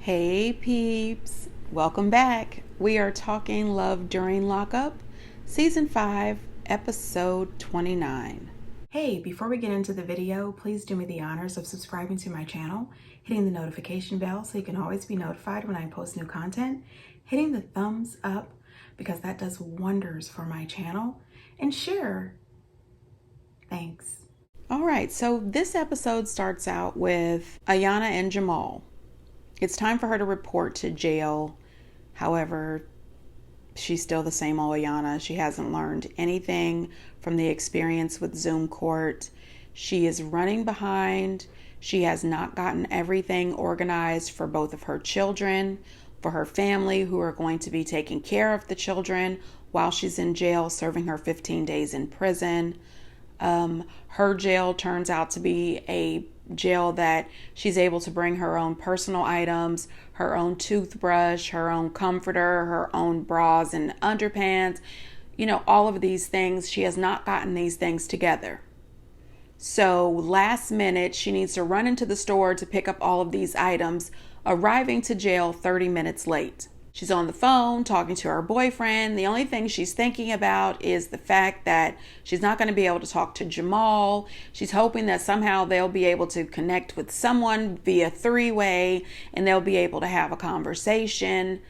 Hey peeps, welcome back. We are talking love during lockup, season 5, episode 29. Hey, before we get into the video, please do me the honors of subscribing to my channel, hitting the notification bell so you can always be notified when I post new content, hitting the thumbs up because that does wonders for my channel, and share. Thanks. All right, so this episode starts out with Ayanna and Jamal. It's time for her to report to jail. However, she's still the same old Ayanna. She hasn't learned anything from the experience with Zoom court. She is running behind. She has not gotten everything organized for both of her children, for her family who are going to be taking care of the children while she's in jail, serving her 15 days in prison. Her jail turns out to be a jail that she's able to bring her own personal items, her own toothbrush, her own comforter, her own bras and underpants, all of these things. She has not gotten these things together. So last minute, she needs to run into the store to pick up all of these items, arriving to jail 30 minutes late. She's on the phone talking to her boyfriend. The only thing she's thinking about is the fact that she's not going to be able to talk to Jamal. She's hoping that somehow they'll be able to connect with someone via three-way and they'll be able to have a conversation.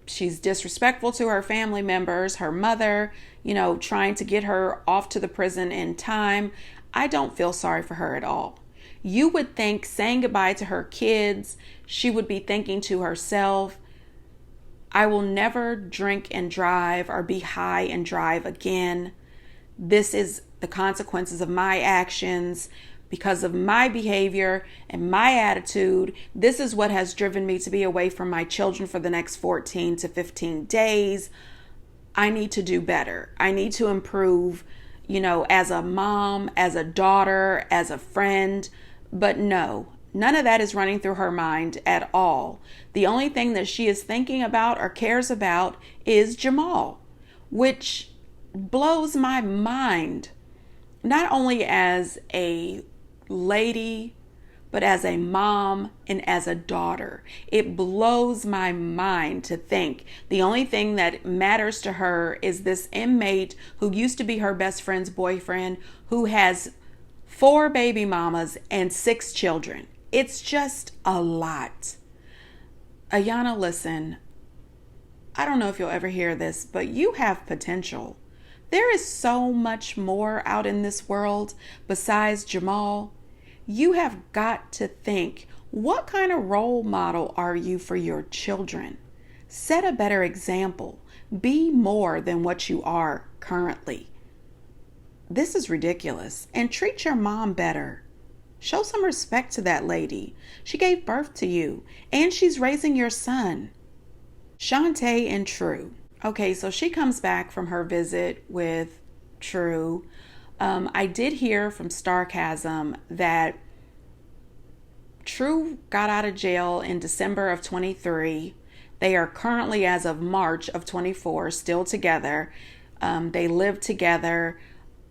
She's disrespectful to her family members, her mother, trying to get her off to the prison in time. I don't feel sorry for her at all. You would think saying goodbye to her kids, she would be thinking to herself, I will never drink and drive or be high and drive again. This is the consequences of my actions because of my behavior and my attitude. This is what has driven me to be away from my children for the next 14 to 15 days. I need to do better. I need to improve, as a mom, as a daughter, as a friend. But no, none of that is running through her mind at all. The only thing that she is thinking about or cares about is Jamal, which blows my mind, not only as a lady, but as a mom and as a daughter. It blows my mind to think the only thing that matters to her is this inmate who used to be her best friend's boyfriend, who has 4 baby mamas and 6 children. It's just a lot. Ayanna, listen, I don't know if you'll ever hear this, but you have potential. There is so much more out in this world besides Jamal. You have got to think, what kind of role model are you for your children? Set a better example. Be more than what you are currently. This is ridiculous. And treat your mom better. Show some respect to that lady. She gave birth to you and she's raising your son. Shantae and True. Okay, so she comes back from her visit with True. I did hear from Starcasm that True got out of jail in December of 23. They are currently, as of March of 24, still together. They live together.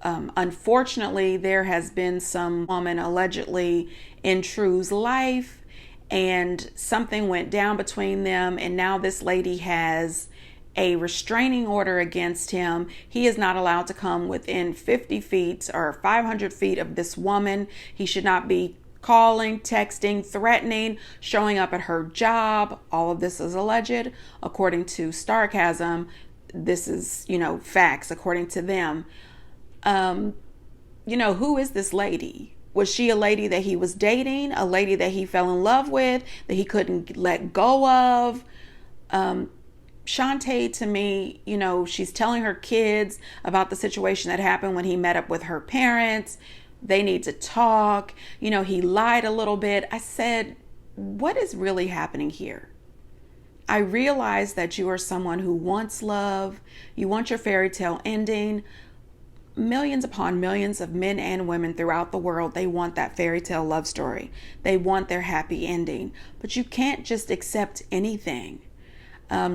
Unfortunately, there has been some woman allegedly in True's life and something went down between them, and now this lady has a restraining order against him. He is not allowed to come within 50 feet or 500 feet of this woman. He should not be calling, texting, threatening, showing up at her job. All of this is alleged. According to Starcasm, this is, facts according to them. Who is this lady? Was she a lady that he was dating? A lady that he fell in love with, that he couldn't let go of? Shantae, to me, she's telling her kids about the situation that happened when he met up with her parents. They need to talk. He lied a little bit. I said, what is really happening here? I realize that you are someone who wants love. You want your fairy tale ending. Millions upon millions of men and women throughout the world, they want that fairy tale love story. They want their happy ending. But you can't just accept anything.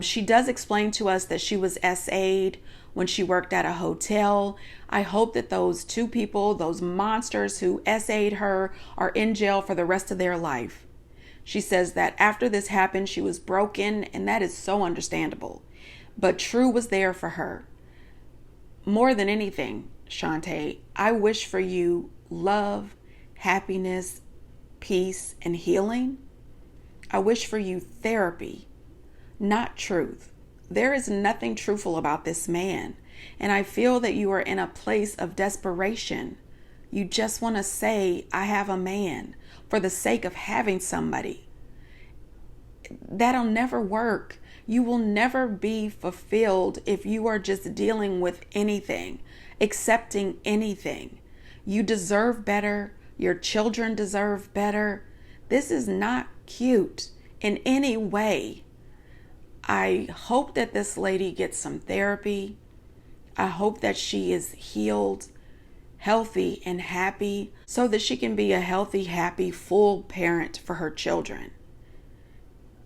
She does explain to us that she was SA'd when she worked at a hotel. I hope that those 2 people, those monsters who SA'd her, are in jail for the rest of their life. She says that after this happened, she was broken, and that is so understandable. But True was there for her. More than anything, Shantae, I wish for you love, happiness, peace, and healing. I wish for you therapy, not truth. There is nothing truthful about this man, and I feel that you are in a place of desperation. You just want to say, I have a man, for the sake of having somebody. That'll never work. You will never be fulfilled if you are just dealing with anything, accepting anything. You deserve better. Your children deserve better. This is not cute in any way. I hope that this lady gets some therapy. I hope that she is healed, healthy, and happy so that she can be a healthy, happy, full parent for her children.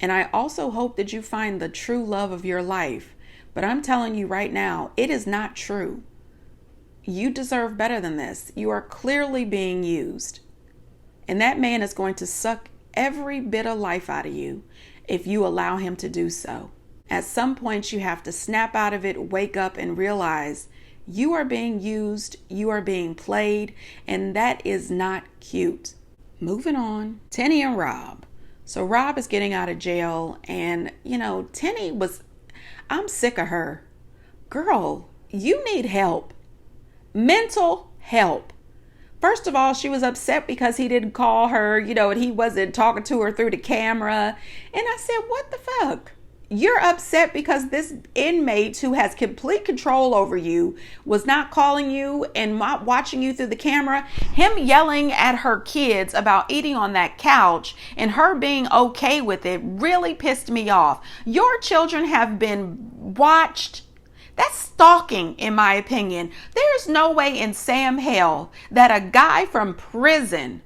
And I also hope that you find the true love of your life. But I'm telling you right now, it is not true. You deserve better than this. You are clearly being used. And that man is going to suck every bit of life out of you if you allow him to do so. At some point, you have to snap out of it, wake up, and realize you are being used, you are being played, and that is not cute. Moving on, Tenny and Rob. So Rob is getting out of jail, and Tenny I'm sick of her. Girl, you need help. Mental help. First of all, she was upset because he didn't call her, and he wasn't talking to her through the camera. And I said, what the fuck? You're upset because this inmate who has complete control over you was not calling you and not watching you through the camera. Him yelling at her kids about eating on that couch and her being okay with it really pissed me off. Your children have been watched. That's stalking, in my opinion. There's no way in Sam hell that a guy from prison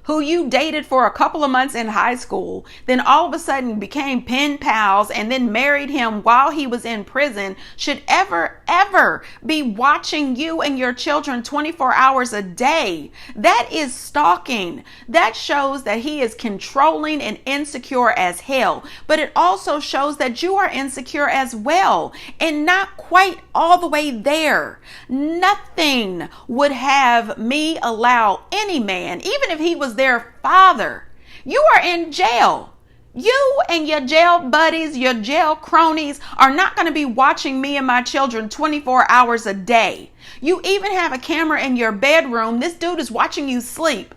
who you dated for a couple of months in high school, then all of a sudden became pen pals and then married him while he was in prison, should ever be watching you and your children 24 hours a day. That is stalking. That shows that he is controlling and insecure as hell. But it also shows that you are insecure as well, and not quite all the way there. Nothing would have me allow any man, even if he was their father. You are in jail. You and your jail buddies, your jail cronies are not going to be watching me and my children 24 hours a day. You even have a camera in your bedroom. This dude is watching you sleep.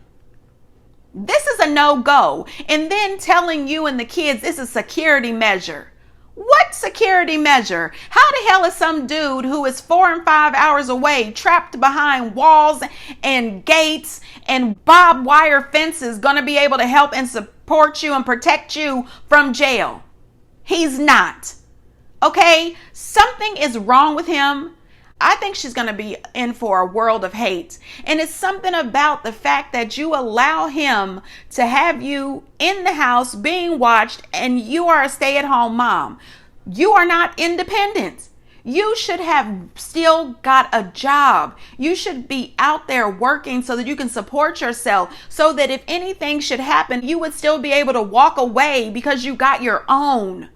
This is a no-go. And then telling you and the kids this is a security measure. What security measure? How the hell is some dude who is 4 and 5 hours away, trapped behind walls and gates and barbed wire fences, going to be able to help and support you and protect you from jail? He's not. Okay? Something is wrong with him. I think she's going to be in for a world of hate. And it's something about the fact that you allow him to have you in the house being watched, and you are a stay-at-home mom. You are not independent. You should have still got a job. You should be out there working so that you can support yourself, so that if anything should happen, you would still be able to walk away because you got your own.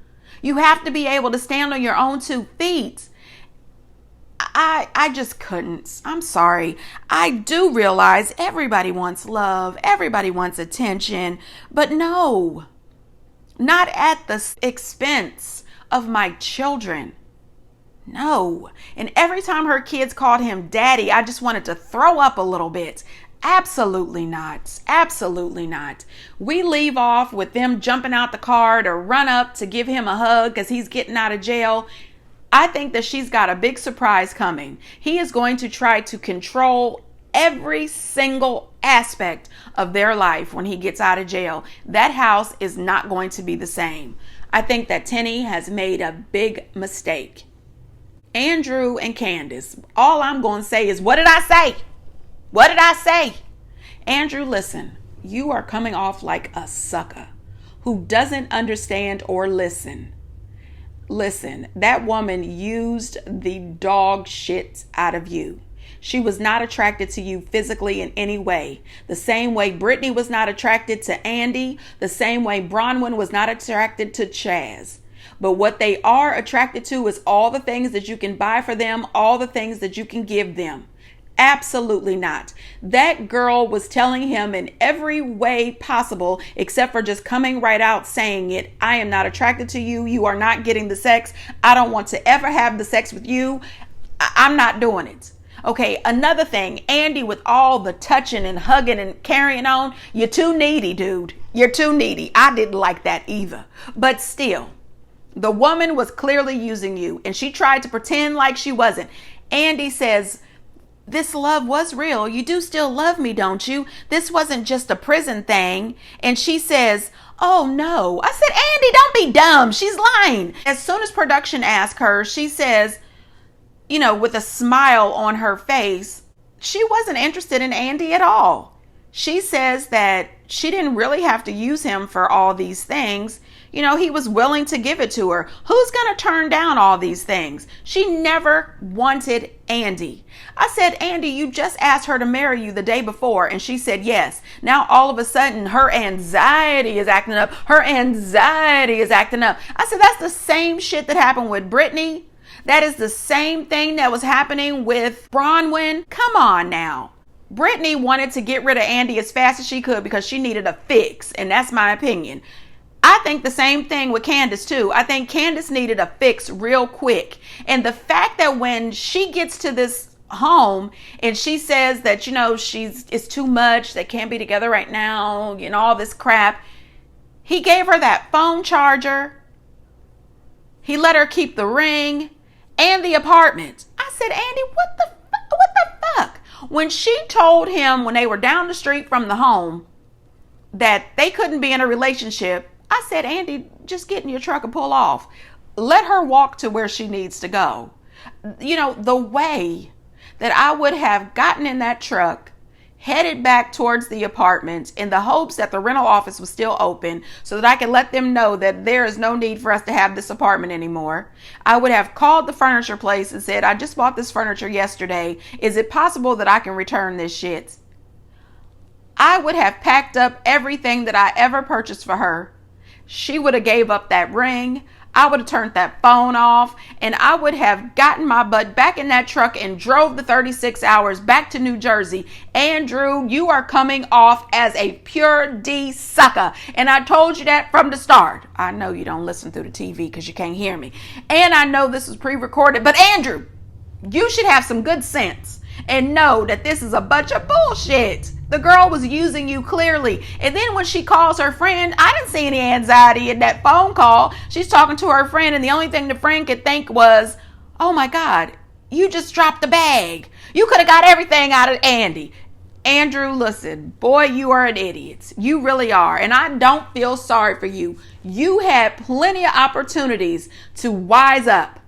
You have to be able to stand on your own 2 feet. I just couldn't. I'm sorry. I do realize everybody wants love. Everybody wants attention. But no, not at the expense of my children. No. And every time her kids called him daddy, I just wanted to throw up a little bit. Absolutely not. Absolutely not. We leave off with them jumping out the car to run up to give him a hug because he's getting out of jail. I think that she's got a big surprise coming. He is going to try to control every single aspect of their life when he gets out of jail. That house is not going to be the same. I think that Tenny has made a big mistake. Andrew and Candace, all I'm going to say is, what did I say? What did I say? Andrew, listen, you are coming off like a sucker who doesn't understand or listen. Listen, that woman used the dog shit out of you. She was not attracted to you physically in any way. The same way Brittany was not attracted to Andy, the same way Bronwyn was not attracted to Chaz. But what they are attracted to is all the things that you can buy for them, all the things that you can give them. Absolutely not. That girl was telling him in every way possible, except for just coming right out saying it. I am not attracted to you. You are not getting the sex. I don't want to ever have the sex with you. I'm not doing it. Okay, another thing, Andy with all the touching and hugging and carrying on, you're too needy, dude. You're too needy. I didn't like that either. But still, the woman was clearly using you, and she tried to pretend like she wasn't. Andy says, this love was real. You do still love me, don't you? This wasn't just a prison thing. And she says, oh no. I said, Andy, don't be dumb. She's lying. As soon as production asked her, she says, with a smile on her face, she wasn't interested in Andy at all. She says that she didn't really have to use him for all these things. He was willing to give it to her. Who's going to turn down all these things? She never wanted Andy. I said, Andy, you just asked her to marry you the day before, and she said yes. Now, all of a sudden, her anxiety is acting up. I said, that's the same shit that happened with Brittany. That is the same thing that was happening with Bronwyn. Come on now. Brittany wanted to get rid of Andy as fast as she could because she needed a fix, and that's my opinion. I think the same thing with Candace too. I think Candace needed a fix real quick. And the fact that when she gets to this home and she says that, it's too much, they can't be together right now, all this crap. He gave her that phone charger. He let her keep the ring and the apartment. I said, Andy, what the fuck? When she told him when they were down the street from the home that they couldn't be in a relationship, I said, Andy, just get in your truck and pull off. Let her walk to where she needs to go. The way that I would have gotten in that truck, headed back towards the apartment in the hopes that the rental office was still open so that I could let them know that there is no need for us to have this apartment anymore. I would have called the furniture place and said, I just bought this furniture yesterday. Is it possible that I can return this shit? I would have packed up everything that I ever purchased for her. She would have gave up that ring. I would have turned that phone off, and I would have gotten my butt back in that truck and drove the 36 hours back to New Jersey. Andrew, you are coming off as a pure D sucker. And I told you that from the start. I know you don't listen through the TV because you can't hear me. And I know this is pre-recorded, but Andrew, you should have some good sense and know that this is a bunch of bullshit. The girl was using you clearly. And then when she calls her friend, I didn't see any anxiety in that phone call. She's talking to her friend, and the only thing the friend could think was, oh my God, you just dropped the bag. You could have got everything out of Andy. Andrew, listen, boy, you are an idiot. You really are. And I don't feel sorry for you. You had plenty of opportunities to wise up.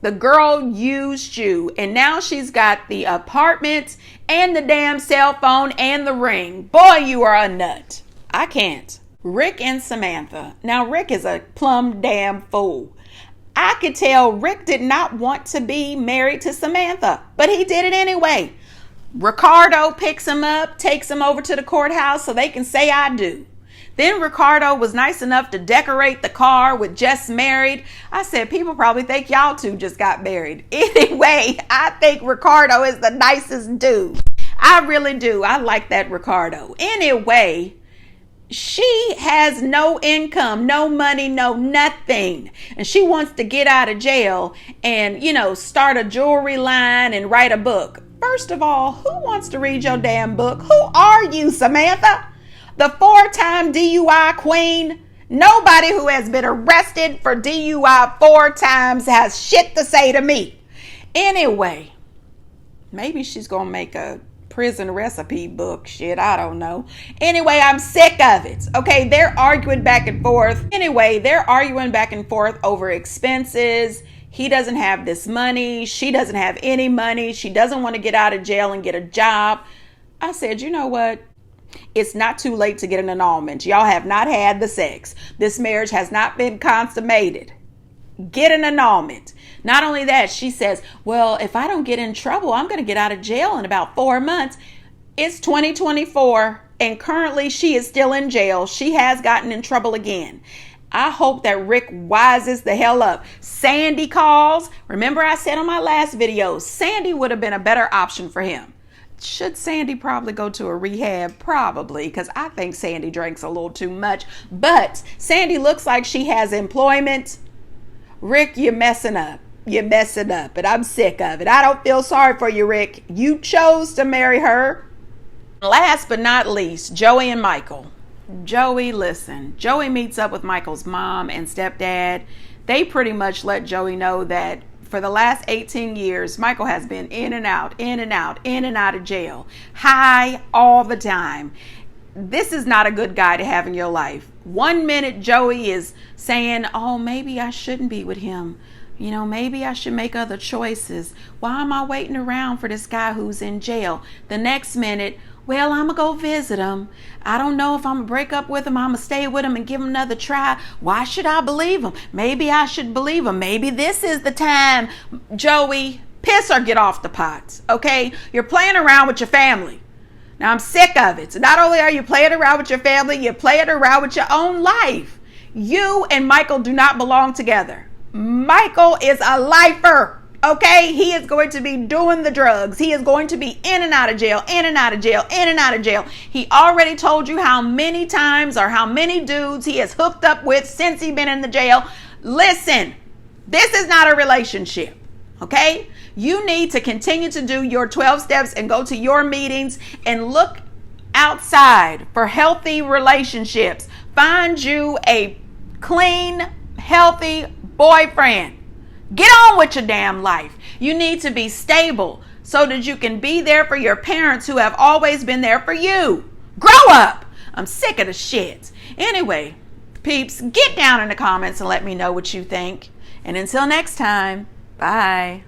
The girl used you, and now she's got the apartment and the damn cell phone and the ring. Boy, you are a nut. I can't. Rick and Samantha. Now, Rick is a plumb damn fool. I could tell Rick did not want to be married to Samantha, but he did it anyway. Ricardo picks him up, takes him over to the courthouse so they can say I do. Then Ricardo was nice enough to decorate the car with just married. I said, people probably think y'all two just got married. Anyway, I think Ricardo is the nicest dude. I really do. I like that Ricardo. Anyway, she has no income, no money, no nothing. And she wants to get out of jail and, start a jewelry line and write a book. First of all, who wants to read your damn book? Who are you, Samantha? The 4-time DUI queen? Nobody who has been arrested for DUI 4 times has shit to say to me. Anyway, maybe she's going to make a prison recipe book. Shit, I don't know. Anyway, I'm sick of it. Okay, they're arguing back and forth. Over expenses. He doesn't have this money. She doesn't have any money. She doesn't want to get out of jail and get a job. I said, you know what? It's not too late to get an annulment. Y'all have not had the sex. This marriage has not been consummated. Get an annulment. Not only that, she says, well, if I don't get in trouble, I'm going to get out of jail in about 4 months. It's 2024, and currently she is still in jail. She has gotten in trouble again. I hope that Rick wises the hell up. Sandy calls. Remember I said on my last video, Sandy would have been a better option for him. Should Sandy probably go to a rehab? Probably, because I think Sandy drinks a little too much. But Sandy looks like she has employment. Rick, you're messing up. You're messing up, and I'm sick of it. I don't feel sorry for you, Rick. You chose to marry her. Last but not least, Joey and Michael. Joey, listen. Joey meets up with Michael's mom and stepdad. They pretty much let Joey know that for the last 18 years, Michael has been in and out, in and out, in and out of jail. High all the time. This is not a good guy to have in your life. 1 minute, Joey is saying, oh, maybe I shouldn't be with him. You know, maybe I should make other choices. Why am I waiting around for this guy who's in jail? The next minute, well, I'm going to go visit him. I don't know if I'm going to break up with him. I'm going to stay with him and give him another try. Why should I believe him? Maybe I should believe him. Maybe this is the time. Joey, piss or get off the pot, okay? You're playing around with your family. Now, I'm sick of it. So not only are you playing around with your family, you're playing around with your own life. You and Michael do not belong together. Michael is a lifer. Okay, he is going to be doing the drugs. He is going to be in and out of jail, in and out of jail, in and out of jail. He already told you how many times or how many dudes he has hooked up with since he's been in the jail. Listen, this is not a relationship, okay? You need to continue to do your 12 steps and go to your meetings and look outside for healthy relationships. Find you a clean, healthy boyfriend. Get on with your damn life. You need to be stable so that you can be there for your parents who have always been there for you. Grow up. I'm sick of the shit. Anyway, peeps, get down in the comments and let me know what you think. And until next time, bye.